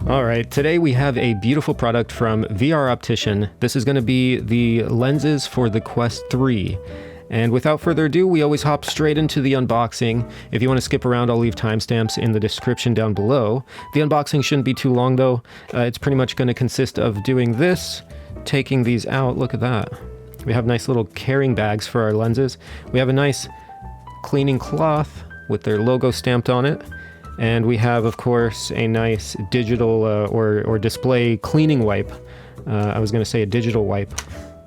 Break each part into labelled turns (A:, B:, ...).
A: All right, today we have a beautiful product from VR Optician. This is going to be the lenses for the Quest 3. And without further ado, we always hop straight into the unboxing. If you want to skip around, I'll leave timestamps in the description down below. The unboxing shouldn't be too long though. It's pretty much going to consist of doing this, taking these out. Look at that. We have nice little carrying bags for our lenses. We have a nice cleaning cloth with their logo stamped on it. And we have, of course, a nice digital or display cleaning wipe. I was going to say a digital wipe.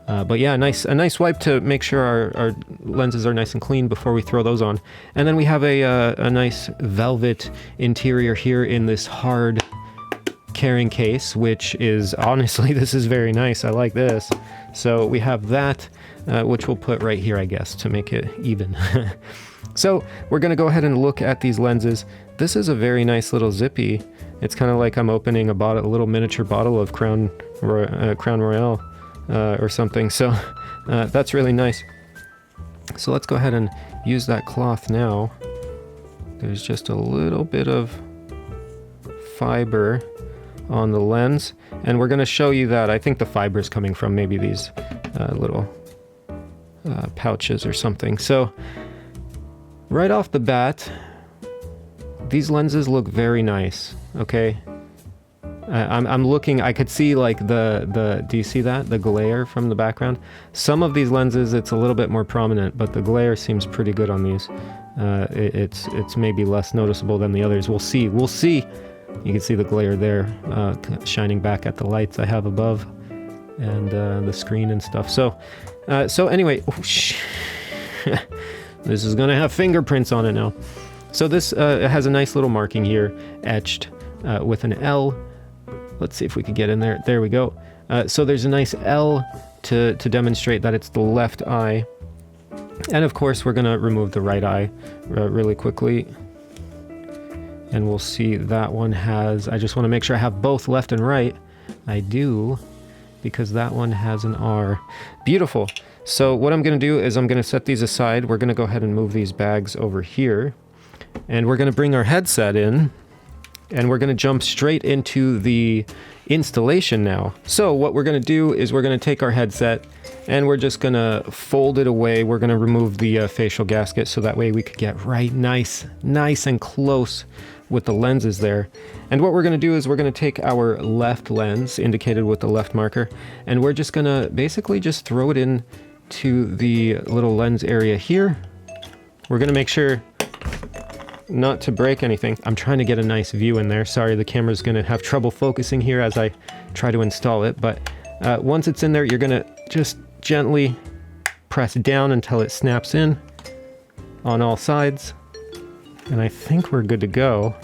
A: But yeah, a nice wipe to make sure our lenses are nice and clean before we throw those on. And then we have a nice velvet interior here in this hard carrying case, which is, honestly, this is very nice. I like this. So we have that, which we'll put right here, I guess, to make it even. So we're going to go ahead and look at these lenses. This is a very nice little zippy. It's kind of like I'm opening a little miniature bottle of Crown Royal or something. So that's really nice. So let's go ahead and use that cloth now. There's just a little bit of fiber on the lens, and we're going to show you that. I think the fiber is coming from maybe these little pouches or something. So right off the bat, these lenses look very nice, okay? I'm looking, I could see like do you see that? The glare from the background? Some of these lenses, it's a little bit more prominent, but the glare seems pretty good on these. It's maybe less noticeable than the others. We'll see. You can see the glare there, shining back at the lights I have above and the screen and stuff. So anyway, this is gonna have fingerprints on it now. So this has a nice little marking here, etched with an L. Let's see if we can get in there. There we go. So there's a nice L to demonstrate that it's the left eye. And of course, we're gonna remove the right eye really quickly. And we'll see that one has, I just wanna make sure I have both left and right. I do, because that one has an R. Beautiful. So what I'm gonna do is I'm gonna set these aside. We're gonna go ahead and move these bags over here. And we're gonna bring our headset in, and we're gonna jump straight into the installation now. So what we're gonna do is we're gonna take our headset and we're just gonna fold it away. We're gonna remove the facial gasket so that way we could get right nice and close with the lenses there. And what we're gonna do is we're gonna take our left lens, indicated with the left marker, and we're just gonna basically just throw it in to the little lens area here. We're gonna make sure not to break anything. I'm trying to get a nice view in there. Sorry, the camera's gonna have trouble focusing here as I try to install it, but once it's in there, you're gonna just gently press down until it snaps in on all sides. And I think we're good to go.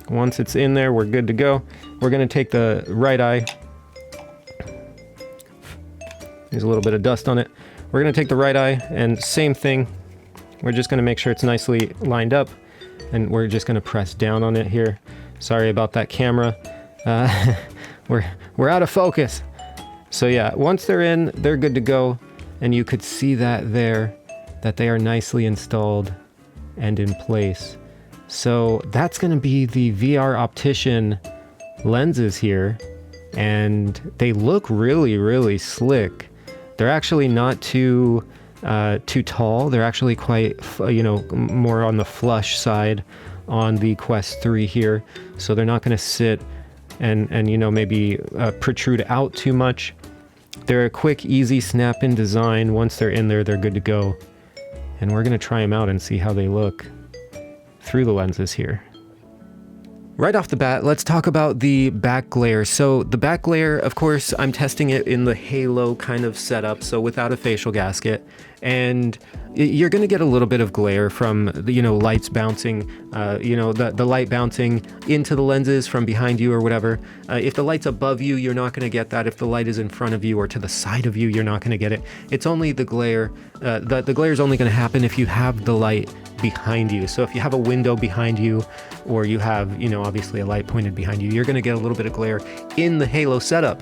A: Once it's in there, we're good to go. We're gonna take the right eye. There's a little bit of dust on it. We're gonna take the right eye and same thing. We're just gonna make sure it's nicely lined up, and we're just gonna press down on it here. Sorry about that camera. We're out of focus. So yeah, once they're in, they're good to go, and you could see that there, that they are nicely installed and in place. So that's gonna be the VR Optician lenses here, and they look really slick. They're actually not too tall. They're actually quite, more on the flush side on the Quest 3 here. So they're not going to sit and maybe protrude out too much. They're a quick, easy snap-in design. Once they're in there, they're good to go. And we're going to try them out and see how they look through the lenses here. Right off the bat, let's talk about the back glare. So the back glare, of course, I'm testing it in the halo kind of setup, so without a facial gasket. And you're going to get a little bit of glare from the, lights bouncing, the light bouncing into the lenses from behind you or whatever. If the light's above you, you're not going to get that. If the light is in front of you or to the side of you, you're not going to get it. It's only the glare. The glare is only going to happen if you have the light behind you. So if you have a window behind you, or you have, obviously a light pointed behind you, you're going to get a little bit of glare in the halo setup.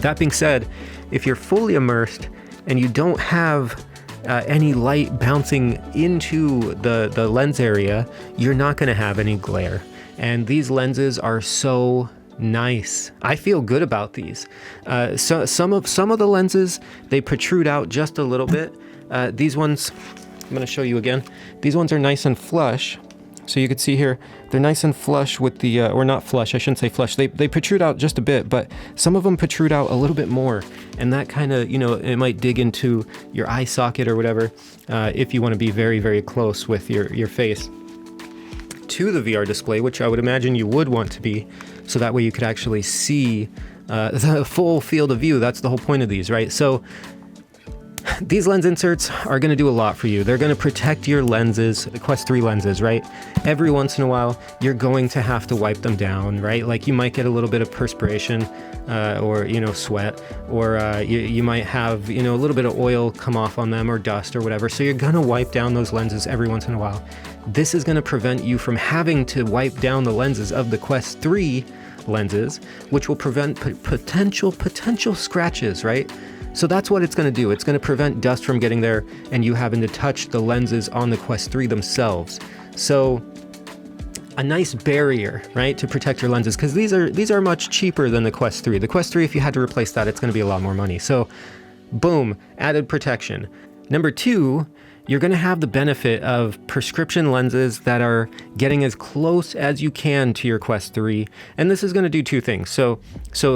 A: That being said, if you're fully immersed and you don't have any light bouncing into the lens area, you're not going to have any glare. And these lenses are so nice. I feel good about these. So some of the lenses, they protrude out just a little bit. These ones, I'm going to show you again. These ones are nice and flush. So you can see here, they're nice and flush with the, or not flush, I shouldn't say flush. They protrude out just a bit, but some of them protrude out a little bit more. And that kind of, you know, it might dig into your eye socket or whatever, if you want to be very, very close with your face to the VR display, which I would imagine you would want to be, so that way you could actually see the full field of view. That's the whole point of these, right? So these lens inserts are going to do a lot for you. They're going to protect your lenses, the Quest 3 lenses, right? Every once in a while, you're going to have to wipe them down, right? Like you might get a little bit of perspiration or, you know, sweat, or you might have, you know, a little bit of oil come off on them or dust or whatever. So you're going to wipe down those lenses every once in a while. This is going to prevent you from having to wipe down the lenses of the Quest 3 lenses, which will prevent potential scratches, right? So that's what it's going to do. It's going to prevent dust from getting there and you having to touch the lenses on the Quest 3 themselves. So a nice barrier, right, to protect your lenses, because these are much cheaper than the Quest 3. The Quest 3, if you had to replace that, it's going to be a lot more money. So boom, added protection. Number 2, you're going to have the benefit of prescription lenses that are getting as close as you can to your Quest 3. And this is going to do 2 things. So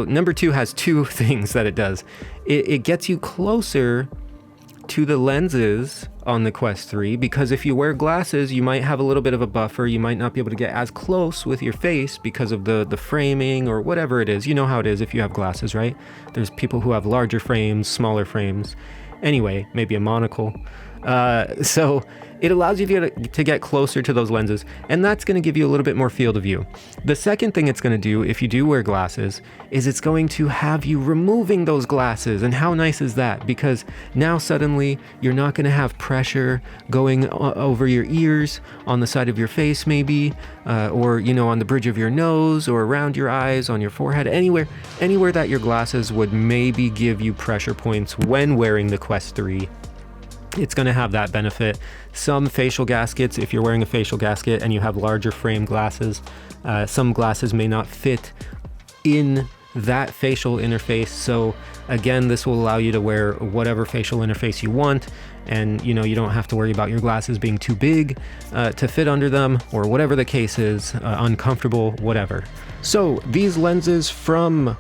A: number 2 has 2 things that it does. It gets you closer to the lenses on the Quest 3, because if you wear glasses, you might have a little bit of a buffer. You might not be able to get as close with your face because of the framing or whatever it is. You know how it is if you have glasses, right? There's people who have larger frames, smaller frames. Anyway, maybe a monocle. So it allows you to get closer to those lenses, and that's going to give you a little bit more field of view. The second thing it's going to do, if you do wear glasses, is it's going to have you removing those glasses. And how nice is that? Because now suddenly you're not going to have pressure going over your ears, on the side of your face maybe, or, you know, on the bridge of your nose or around your eyes, on your forehead, anywhere that your glasses would maybe give you pressure points when wearing the Quest 3. It's going to have that benefit. Some facial gaskets, if you're wearing a facial gasket and you have larger frame glasses, some glasses may not fit in that facial interface. So again, this will allow you to wear whatever facial interface you want. And, you know, you don't have to worry about your glasses being too big to fit under them, or whatever the case is, uncomfortable, whatever. So these lenses from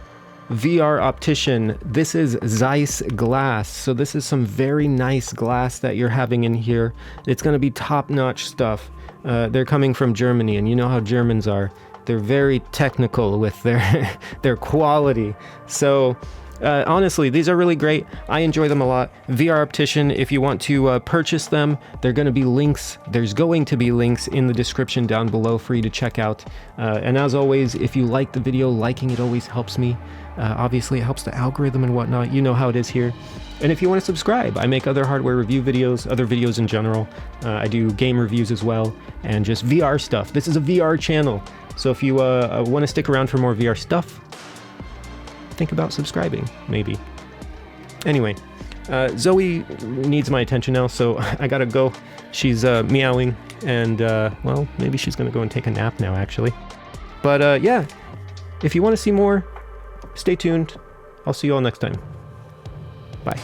A: VR Optician, this is ZEISS glass. So this is some very nice glass that you're having in here. It's going to be top-notch stuff. They're coming from Germany, and you know how Germans are. They're very technical with their quality. So honestly, these are really great. I enjoy them a lot. VR Optician, if you want to purchase them, there's going to be links in the description down below for you to check out. And as always, if you like the video, liking it always helps me. Obviously, it helps the algorithm and whatnot. You know how it is here. And if you want to subscribe, I make other hardware review videos, other videos in general. I do game reviews as well, and just VR stuff. This is a VR channel. So if you want to stick around for more VR stuff, think about subscribing, maybe. Anyway, Zoe needs my attention now, so I gotta go. She's meowing, and well, maybe she's gonna go and take a nap now, actually. But yeah, if you want to see more, stay tuned. I'll see you all next time. Bye.